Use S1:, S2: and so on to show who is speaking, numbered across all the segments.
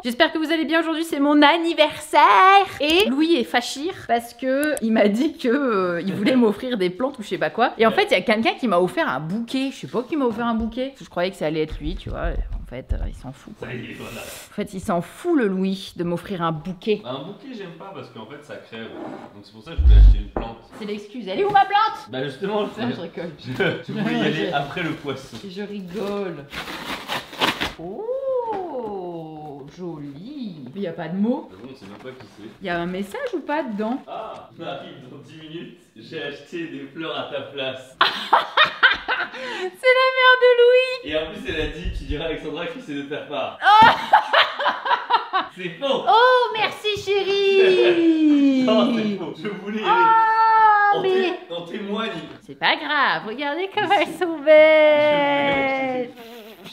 S1: J'espère que vous allez bien. Aujourd'hui c'est mon anniversaire et Louis est fâché parce que il m'a dit que il voulait m'offrir des plantes ou je sais pas quoi. Et en fait il y a quelqu'un qui m'a offert un bouquet. Je sais pas qui m'a offert un bouquet. Parce que je croyais que ça allait être lui, tu vois. En fait il s'en fout. Quoi. En fait il s'en fout le Louis de m'offrir un bouquet.
S2: Un bouquet j'aime pas parce qu'en fait ça crève. Donc c'est pour ça que je voulais acheter une plante.
S1: C'est l'excuse. Elle est où ma plante?
S2: Bah justement
S1: je rigole.
S2: Je voulais y aller après le poisson.
S1: Je rigole. Oh, joli. Il n'y a pas de mots.
S2: Bon, on sait même pas qui c'est.
S1: Il y a un message ou pas dedans?
S2: Ah, on arrive dans 10 minutes. J'ai acheté des fleurs à ta place.
S1: C'est la mère de Louis.
S2: Et en plus, elle a dit, tu diras à Alexandra que c'est de ta part. C'est faux.
S1: Oh, merci chérie.
S2: Non, c'est faux. Je voulais y aller.
S1: Mais...
S2: On témoigne.
S1: C'est pas grave. Regardez comme elles sont belles.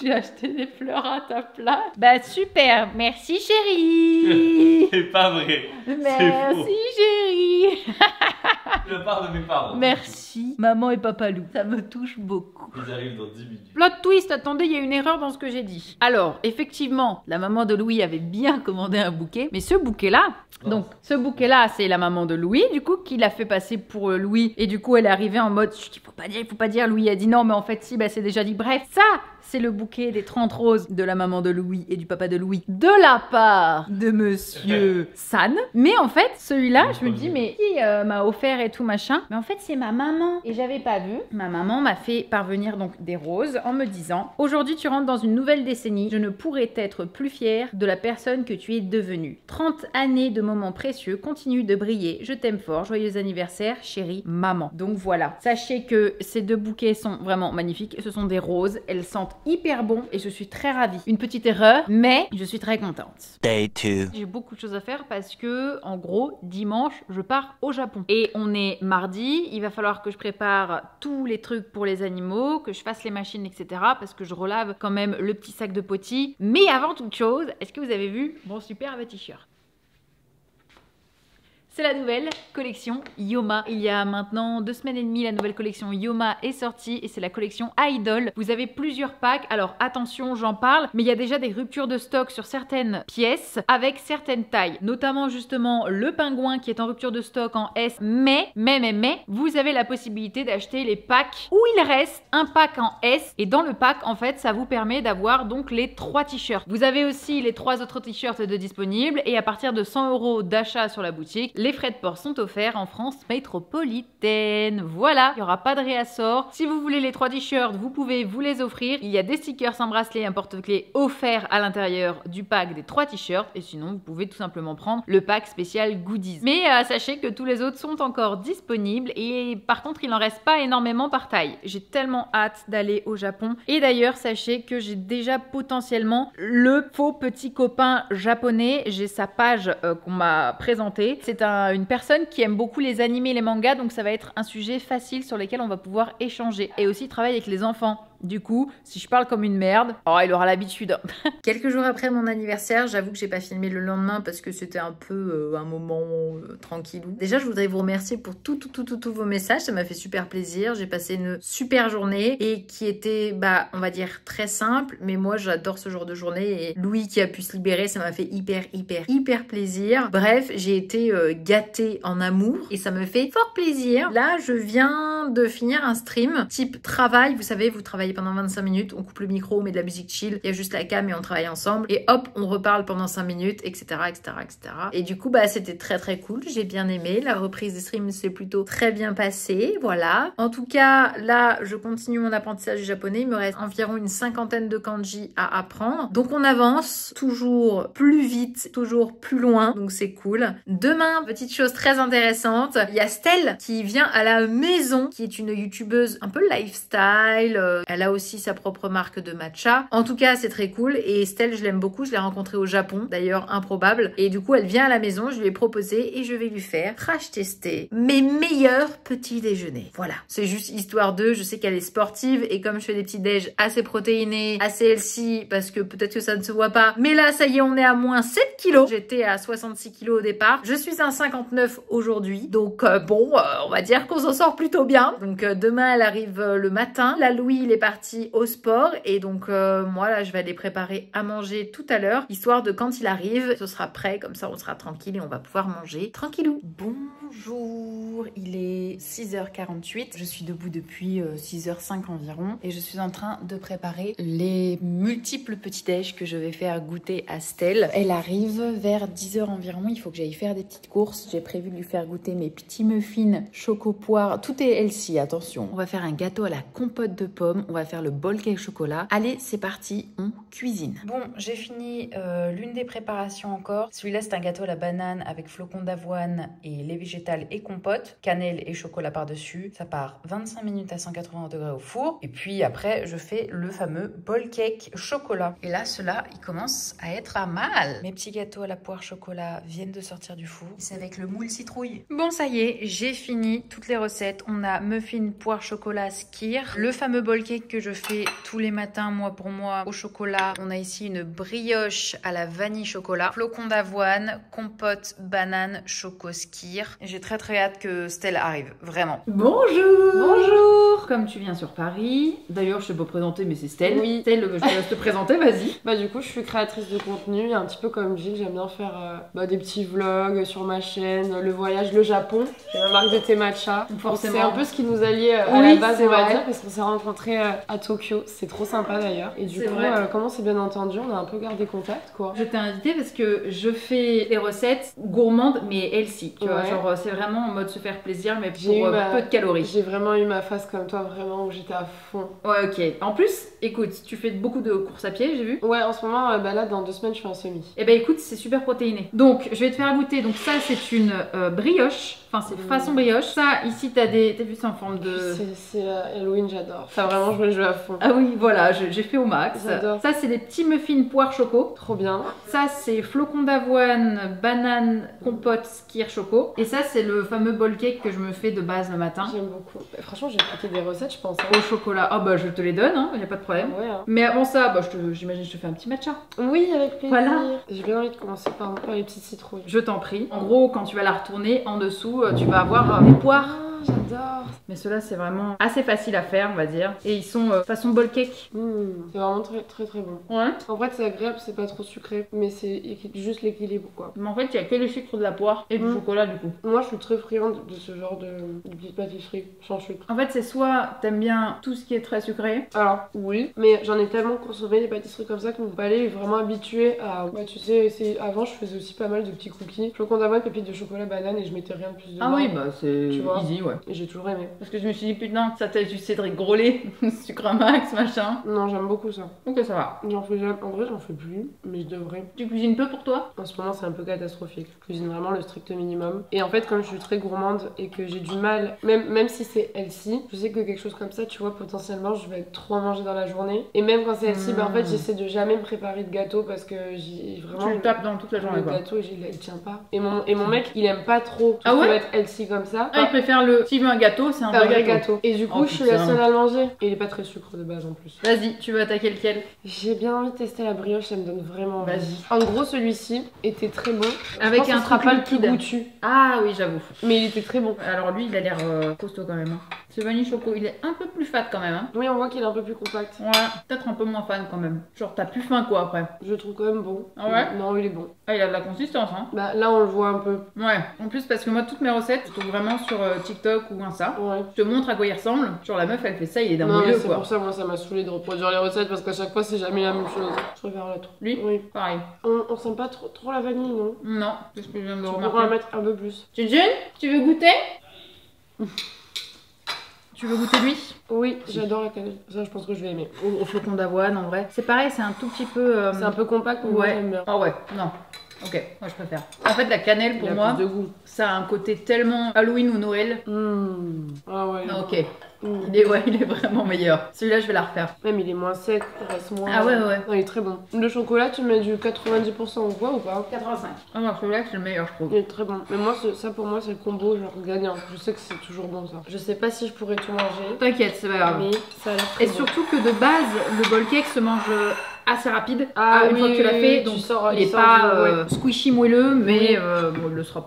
S1: J'ai acheté des fleurs à ta place. Bah super, merci chérie.
S2: C'est pas vrai.
S1: Merci chérie.
S2: De la part de mes parents.
S1: Merci maman et papa Lou, ça me touche beaucoup.
S2: Ils arrivent dans 10 minutes.
S1: Plot twist, attendez, il y a une erreur dans ce que j'ai dit. Alors, effectivement, la maman de Louis avait bien commandé un bouquet, mais ce bouquet-là, donc ce bouquet-là, c'est la maman de Louis, du coup, qui l'a fait passer pour Louis, et du coup, elle est arrivée en mode, il faut pas dire, Louis a dit non, mais en fait, si, bah c'est déjà dit. Bref, ça, c'est le bouquet des 30 roses de la maman de Louis et du papa de Louis, de la part de monsieur San. Mais en fait, celui-là, je me dis, mais qui m'a offert et tout machin. Mais en fait, c'est ma maman. Et j'avais pas vu. Ma maman m'a fait parvenir donc des roses en me disant, aujourd'hui, tu rentres dans une nouvelle décennie. Je ne pourrais être plus fière de la personne que tu es devenue. 30 années de moments précieux. Continue de briller. Je t'aime fort. Joyeux anniversaire, chérie maman. Donc voilà. Sachez que ces deux bouquets sont vraiment magnifiques. Ce sont des roses. Elles sentent hyper bon et je suis très ravie. Une petite erreur, mais je suis très contente.
S3: Day 2.
S1: J'ai beaucoup de choses à faire parce que, en gros, dimanche, je pars au Japon. Et on est mardi, il va falloir que je prépare tous les trucs pour les animaux, que je fasse les machines, etc. parce que je relave quand même le petit sac de potty. Mais avant toute chose, est-ce que vous avez vu mon superbe t-shirt? C'est la nouvelle collection Yoma. Il y a maintenant 2 semaines et demie, la nouvelle collection Yoma est sortie et c'est la collection Idol. Vous avez plusieurs packs. Alors attention, j'en parle, mais il y a déjà des ruptures de stock sur certaines pièces avec certaines tailles. Notamment justement le pingouin qui est en rupture de stock en S. Mais, vous avez la possibilité d'acheter les packs où il reste un pack en S. Et dans le pack, en fait, ça vous permet d'avoir donc les 3 t-shirts. Vous avez aussi les 3 autres t-shirts de disponibles et à partir de 100 € d'achat sur la boutique, les frais de port sont offerts en France métropolitaine. Voilà, il n'y aura pas de réassort. Si vous voulez les 3 t-shirts, vous pouvez vous les offrir. Il y a des stickers, un bracelet, un porte-clés offert à l'intérieur du pack des 3 t-shirts. Et sinon, vous pouvez tout simplement prendre le pack spécial goodies. Mais sachez que tous les autres sont encore disponibles et par contre, il n'en reste pas énormément par taille. J'ai tellement hâte d'aller au Japon. Et d'ailleurs, sachez que j'ai déjà potentiellement le faux petit copain japonais. J'ai sa page qu'on m'a présentée. C'est une personne qui aime beaucoup les animés et les mangas, donc ça va être un sujet facile sur lequel on va pouvoir échanger. Et aussi travailler avec les enfants. Du coup, si je parle comme une merde, oh, il aura l'habitude. Quelques jours après mon anniversaire, j'avoue que j'ai pas filmé le lendemain parce que c'était un peu un moment tranquillou. Déjà, je voudrais vous remercier pour tous vos messages. Ça m'a fait super plaisir. J'ai passé une super journée et qui était, bah, on va dire très simple. Mais moi, j'adore ce genre de journée et Louis qui a pu se libérer, ça m'a fait hyper plaisir. Bref, j'ai été gâtée en amour et ça me fait fort plaisir. Là, je viens de finir un stream type travail. Vous savez, vous travaillez pendant 25 minutes, on coupe le micro, on met de la musique chill, il y a juste la cam et on travaille ensemble et hop, on reparle pendant 5 minutes, etc. Et du coup, bah, c'était très cool, j'ai bien aimé. La reprise des streams s'est plutôt très bien passée, voilà. En tout cas, là, je continue mon apprentissage du japonais. Il me reste environ une 50aine de kanji à apprendre. Donc, on avance toujours plus vite, toujours plus loin. Donc, c'est cool. Demain, petite chose très intéressante, il y a Stell qui vient à la maison, qui est une youtubeuse un peu lifestyle. Elle a aussi sa propre marque de matcha. En tout cas, c'est très cool. Et Estelle, je l'aime beaucoup. Je l'ai rencontrée au Japon, d'ailleurs improbable. Et du coup, elle vient à la maison. Je lui ai proposé et je vais lui faire crash tester mes meilleurs petits déjeuners. Voilà. C'est juste histoire de. Je sais qu'elle est sportive et comme je fais des petits déj assez protéinés, assez healthy, parce que peut-être que ça ne se voit pas. Mais là, ça y est, on est à moins 7 kilos. J'étais à 66 kilos au départ. Je suis à 59 aujourd'hui. Donc bon, on va dire qu'on s'en sort plutôt bien. Donc demain, elle arrive le matin. Là, Louis, il est parti au sport et donc moi là je vais aller préparer à manger tout à l'heure, histoire de quand il arrive, ce sera prêt, comme ça on sera tranquille et on va pouvoir manger tranquillou. Bonjour, il est 6h48, je suis debout depuis 6h05 environ et je suis en train de préparer les multiples petits déj que je vais faire goûter à Stell. Elle arrive vers 10h environ, il faut que j'aille faire des petites courses, j'ai prévu de lui faire goûter mes petits muffins choco poire, tout est healthy, attention. On va faire un gâteau à la compote de pommes, on va faire le bol cake chocolat. Allez, c'est parti, on cuisine. Bon, j'ai fini l'une des préparations encore. Celui-là, c'est un gâteau à la banane avec flocons d'avoine et lait végétal et compote, cannelle et chocolat par-dessus. Ça part 25 minutes à 180 degrés au four. Et puis après, je fais le fameux bol cake chocolat. Et là, ceux-là, ils commencent à être à mal. Mes petits gâteaux à la poire chocolat viennent de sortir du four. C'est avec le moule citrouille. Bon, ça y est, j'ai fini toutes les recettes. On a muffin poire chocolat skyr, le fameux bol cake que je fais tous les matins, moi pour moi, au chocolat. On a ici une brioche à la vanille chocolat, flocons d'avoine, compote, banane, choco skyr. J'ai très hâte que Stell arrive, vraiment. Bonjour. Bonjour. Comme tu viens sur Paris, d'ailleurs je sais pas présenter mais c'est Stell. Oui. Stell, je te laisse te présenter, vas-y.
S3: Bah du coup je suis créatrice de contenu, un petit peu comme Gilles, j'aime bien faire des petits vlogs sur ma chaîne, le voyage, le Japon. J'ai ma marque de thé matcha.
S1: Forcément.
S3: C'est un peu ce qui nous a liés à la base, on va dire, parce qu'on s'est rencontrés à Tokyo. C'est trop sympa d'ailleurs. Et du coup, comme on s'est bien entendu, on a un peu gardé contact quoi.
S1: Je t'ai invitée parce que je fais des recettes gourmandes mais healthy, tu vois, genre c'est vraiment en mode se faire plaisir mais pour peu de calories.
S3: J'ai vraiment eu ma phase comme toi, vraiment où j'étais à fond.
S1: Ouais, ok. En plus, écoute, tu fais beaucoup de courses à pied, j'ai vu.
S3: Ouais, en ce moment, là dans 2 semaines, je fais un semi.
S1: Et bah écoute, c'est super protéiné. Donc, je vais te faire goûter. Donc ça, c'est une brioche. Enfin, c'est façon brioche. Ça, ici, t'as vu ça en forme de...
S3: C'est Halloween, j'adore. Ça, vraiment, je vais jouer à fond.
S1: Ah oui, voilà, j'ai fait au max.
S3: J'adore.
S1: Ça, c'est des petits muffins poire choco.
S3: Trop bien.
S1: Ça, c'est flocons d'avoine, banane, compote, skyr choco. Et ça, c'est le fameux bol cake que je me fais de base le matin.
S3: J'aime beaucoup. Franchement, j'ai appliqué des recettes, je pense.
S1: Au chocolat. Ah bah, je te les donne, hein, y a pas de problème.
S3: Ouais, hein.
S1: Mais avant ça, bah, j'imagine je te fais un petit matcha.
S3: Oui, avec plaisir.
S1: Voilà.
S3: J'ai bien envie de commencer par les petites citrouilles.
S1: Je t'en prie. En gros, quand tu vas la retourner, en dessous, tu vas avoir des poires.
S3: J'adore.
S1: Mais ceux-là, c'est vraiment assez facile à faire, on va dire. Et ils sont façon bol cake.
S3: C'est vraiment très bon.
S1: Ouais.
S3: En fait, c'est agréable, c'est pas trop sucré, mais c'est juste l'équilibre quoi.
S1: Mais en fait, il y a que le sucre de la poire et du chocolat du coup.
S3: Moi, je suis très friande de ce genre de petites pâtisseries sans sucre.
S1: En fait, c'est soit t'aimes bien tout ce qui est très sucré.
S3: Alors, oui, mais j'en ai tellement consommé des pâtisseries comme ça que mon palais est vraiment habitué à. Bah, tu sais, avant, je faisais aussi pas mal de petits cookies. Flocons d'avoine, pépites de chocolat, banane et je mettais rien de plus dedans.
S1: Ah oui, bah c'est easy, ouais.
S3: Et j'ai toujours aimé.
S1: Parce que je me suis dit, putain, ça t'a du Cédric Grolet, sucre à max, machin.
S3: Non, j'aime beaucoup ça.
S1: Ok, ça va.
S3: J'en fais jamais. En vrai, j'en fais plus, mais je devrais.
S1: Tu cuisines peu pour toi?
S3: En ce moment, c'est un peu catastrophique. Je cuisine vraiment le strict minimum. Et en fait, comme je suis très gourmande et que j'ai du mal, même si c'est healthy, je sais que quelque chose comme ça, tu vois, potentiellement, je vais trop en manger dans la journée. Et même quand c'est healthy, bah en fait, j'essaie de jamais me préparer de gâteau parce que j'ai vraiment.
S1: Tu le tapes dans toute la journée,
S3: le
S1: quoi.
S3: gâteau, il tient pas. Et mon mec, il aime pas trop tout ce qui va être healthy comme ça.
S1: Ah, il préfère le. S'il veut un gâteau, c'est un vrai gâteau.
S3: Et du coup, je suis la seule à le manger. Et il est pas très sucre de base en plus.
S1: Vas-y, tu veux attaquer lequel?
S3: J'ai bien envie de tester la brioche, ça me donne vraiment envie.
S1: Vas-y.
S3: En gros, celui-ci était très bon.
S1: Avec un
S3: sera
S1: truc
S3: pas le plus
S1: liquide.
S3: goûtu.
S1: Ah oui, j'avoue.
S3: Mais il était très bon.
S1: Alors lui, il a l'air costaud quand même. Hein. Ce vanille choco, il est un peu plus fat quand même. Hein.
S3: Oui, on voit qu'il est un peu plus compact.
S1: Ouais, peut-être un peu moins fan quand même. Genre, t'as plus faim quoi après.
S3: Je le trouve quand même bon.
S1: Ah ouais?
S3: Non, il est bon.
S1: Ah, il a de la consistance, hein.
S3: Bah là, on le voit un peu.
S1: Ouais. En plus, parce que moi, toutes mes recettes, je trouve vraiment sur TikTok ou Insta.
S3: Ouais.
S1: Je te montre à quoi il ressemble. Genre, la meuf, elle fait ça, il est d'un
S3: Non,
S1: milieu
S3: mais c'est
S1: quoi.
S3: pour ça, moi, ça m'a saoulé de reproduire les recettes parce qu'à chaque fois, c'est jamais la même chose. Je préfère l'autre.
S1: Lui?
S3: Oui.
S1: Pareil.
S3: On sent pas trop la vanille, non?
S1: Non, c'est ce que je viens de
S3: Tu
S1: remarquer.
S3: pourras en mettre un peu plus.
S1: Jinjin, tu veux goûter? Tu veux goûter lui?
S3: Oui, j'adore la cannelle. Ça, je pense que je vais aimer.
S1: Au flocon d'avoine, en vrai. C'est pareil, c'est un tout petit peu.
S3: C'est un peu compact, mais moi,
S1: ouais.
S3: j'aime bien.
S1: Ah ouais, non. Ok, moi je préfère. En fait, la cannelle pour
S3: Il a
S1: moi,
S3: plus de goût.
S1: ça a un côté tellement Halloween ou Noël.
S3: Ah ouais.
S1: Ah, ok. Il est vraiment meilleur. Celui-là, je vais la refaire.
S3: Même il est moins sec, il reste moins.
S1: Ah ouais.
S3: Non, il est très bon. Le chocolat, tu mets du 90% au poids ou pas?
S1: 85. Ah non, celui-là, c'est le meilleur, je trouve.
S3: Il est très bon. Mais moi, ça pour moi, c'est le combo genre gagnant. Je sais que c'est toujours bon ça. Je sais pas si je pourrais tout manger.
S1: T'inquiète, c'est pas grave.
S3: Mais ça a l'air très
S1: Et
S3: bon.
S1: surtout que de base, le bol cake se mange assez rapide une
S3: oui,
S1: fois que tu l'as
S3: oui,
S1: fait.
S3: tu
S1: Donc
S3: sors-
S1: il est
S3: sort
S1: pas
S3: du-
S1: squishy moelleux, mais
S3: Oui.
S1: bon, il le sera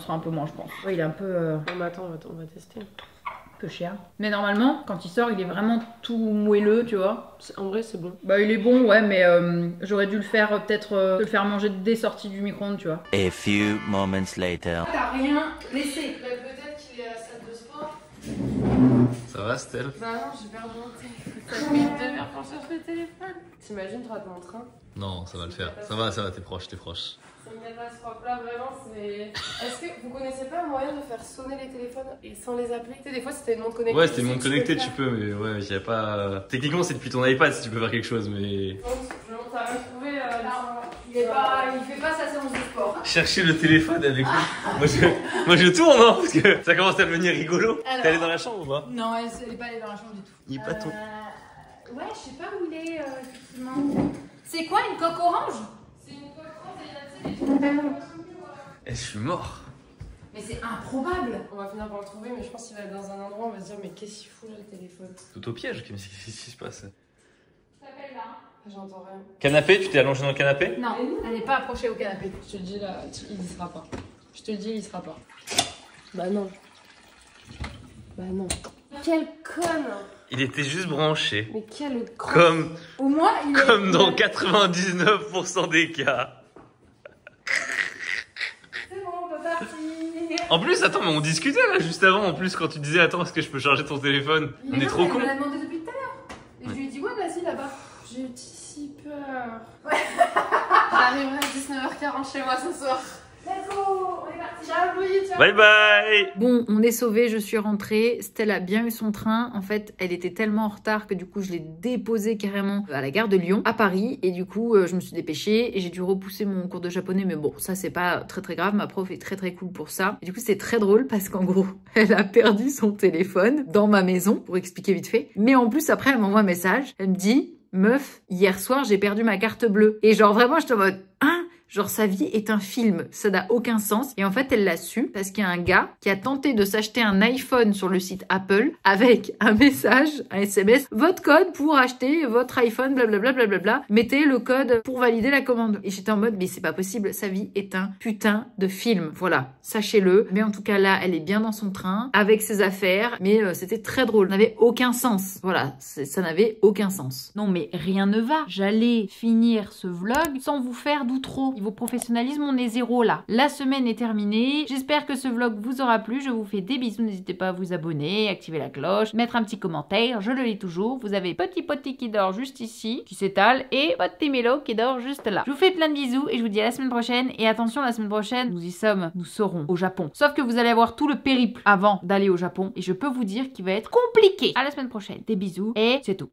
S1: un peu moins, je pense. Ouais, il est un peu.
S3: Bon, mais attends, on va tester.
S1: peu cher. Mais normalement, quand il sort, il est vraiment tout moelleux, tu vois.
S3: En vrai, c'est bon.
S1: Bah il est bon, ouais, mais j'aurais dû le faire peut-être le faire manger dès sortie du micro-ondes, tu vois.
S4: A few moments later.
S1: T'as rien laissé.
S3: Mais peut-être qu'il est à la salle de sport.
S2: Ça va, Stell?
S3: Bah non, j'ai perdu mon téléphone. Ça fait 1 heure qu'on cherche le téléphone. T'imagines, tu rates mon train?
S2: Non, ça va le faire. Ça va, t'es proche.
S3: C'est une catastrophe là, vraiment, c'est... Est-ce que vous connaissez pas un moyen de faire sonner les téléphones et sans les appeler? Tu sais, des fois c'était une montre connectée.
S2: Ouais, c'était une montre connectée, tu peux, mais ouais, j'avais pas... Techniquement, c'est depuis ton iPad si tu peux faire quelque chose, mais...
S3: Donc, t'as rien trouvé
S1: Il fait pas sa séance de sport.
S2: Chercher le téléphone avec lui. Moi, je tourne, hein, parce que ça commence à devenir rigolo.
S1: Alors...
S2: T'es allé dans la chambre ou pas?
S1: Non, elle est pas allée dans la chambre du tout.
S2: Il est pas tout.
S1: Ouais, je sais pas où il est, effectivement. C'est quoi, une coque orange?
S3: C'est une coque orange et il y a, tu sais,
S2: Eh, je suis mort.
S1: Mais c'est improbable.
S3: On va finir par le trouver, mais je pense qu'il va être dans un endroit, on va se dire, mais qu'est-ce qu'il fout là le téléphone?
S2: Tout au piège, qu'est-ce qui se passe?
S1: Je t'appelle là.
S3: J'entends rien.
S2: Canapé, tu t'es allongé dans le canapé?
S1: Non, elle est pas approchée au canapé.
S3: Je te le dis là, il y sera pas. Je te le dis, il y sera pas. Bah non. Bah non. Quelle conne!
S2: Il était juste branché.
S3: Mais quel con!
S1: Au moins, il est...
S2: Comme dans 99% des cas.
S1: C'est bon, on peut partir.
S2: En plus, attends, mais on discutait là juste avant. En plus, quand tu disais, attends, est-ce que je peux charger ton téléphone? On est trop cons.
S1: Elle me l'a demandé depuis tout à l'heure. Et je lui ai dit, ouais, vas-y là-bas.
S3: J'ai eu si peur. J'arriverai à 19h40 chez moi ce soir.
S1: Let's go, on est parti.
S3: Ciao Louis, ciao.
S2: Bye bye.
S1: Bon, on est sauvés, je suis rentrée. Stella a bien eu son train. En fait, elle était tellement en retard que du coup, je l'ai déposée carrément à la gare de Lyon, à Paris. Et du coup, je me suis dépêchée et j'ai dû repousser mon cours de japonais. Mais bon, ça, c'est pas très grave. Ma prof est très cool pour ça. Et du coup, c'est très drôle parce qu'en gros, elle a perdu son téléphone dans ma maison, pour expliquer vite fait. Mais en plus, après, elle m'envoie un message. Elle me dit, meuf, hier soir, j'ai perdu ma carte bleue. Et genre, vraiment, j'étais en mode, hein? Genre, sa vie est un film. Ça n'a aucun sens. Et en fait, elle l'a su parce qu'il y a un gars qui a tenté de s'acheter un iPhone sur le site Apple avec un message, un SMS, votre code pour acheter votre iPhone, blablabla, blablabla. Mettez le code pour valider la commande. Et j'étais en mode, mais c'est pas possible. Sa vie est un putain de film. Voilà. Sachez-le. Mais en tout cas, là, elle est bien dans son train avec ses affaires. Mais c'était très drôle. Ça n'avait aucun sens. Voilà. Ça n'avait aucun sens. Non, mais rien ne va. J'allais finir ce vlog sans vous faire d'outro. Niveau professionnalisme, on est zéro là. La semaine est terminée. J'espère que ce vlog vous aura plu. Je vous fais des bisous. N'hésitez pas à vous abonner, activer la cloche, mettre un petit commentaire. Je le lis toujours. Vous avez Petit Potti qui dort juste ici, qui s'étale, et votre Témélo qui dort juste là. Je vous fais plein de bisous et je vous dis à la semaine prochaine. Et attention, la semaine prochaine, nous y sommes. Nous serons au Japon. Sauf que vous allez avoir tout le périple avant d'aller au Japon. Et je peux vous dire qu'il va être compliqué. À la semaine prochaine. Des bisous et c'est tout.